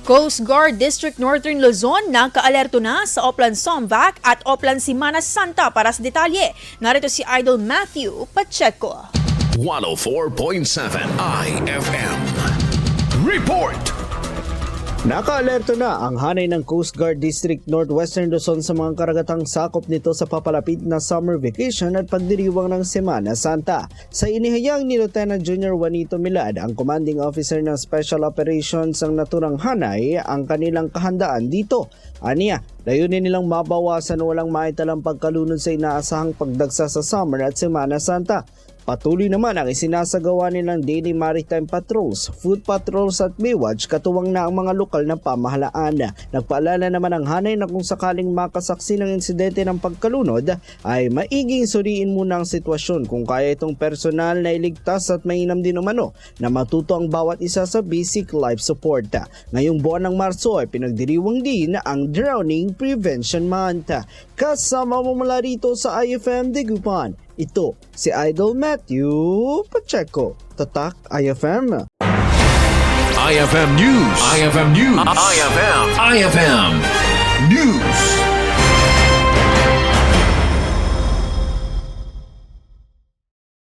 Coast Guard District Northern Luzon nakaalerto na sa Oplan Sumvac at Oplan Semana Santa. Para sa detalye, narito si Idol Matthew Pacheco. 104.7 IFM Report! Nakaalerto na ang hanay ng Coast Guard District Northwestern Luzon sa mga karagatang sakop nito sa papalapit na summer vacation at pagdiriwang ng Semana Santa. Sa inihayag ni Lieutenant Junior Juanito Milad, ang commanding officer ng Special Operations ang naturang hanay ang kanilang kahandaan dito. Aniya, layunin nilang mabawasan walang maitalang pagkalunod sa inaasahang pagdagsa sa summer at Semana Santa. Patuloy naman ang isinasagawa nilang daily maritime patrols, food patrols at Baywatch katuwang na ang mga lokal na pamahalaan. Nagpaalala naman ang hanay na kung sakaling makasaksi ng insidente ng pagkalunod ay maiging suriin muna ang sitwasyon kung kaya itong personal na iligtas at mainam din umano na matuto ang bawat isa sa basic life support. Ngayong buwan ng Marso ay pinagdiriwang din ang Drowning Prevention Month. Kasama mo mula rito sa IFM Digupan. Ito si Idol Matthew Pacheco, Tatak IFM. IFM News. IFM News. IFM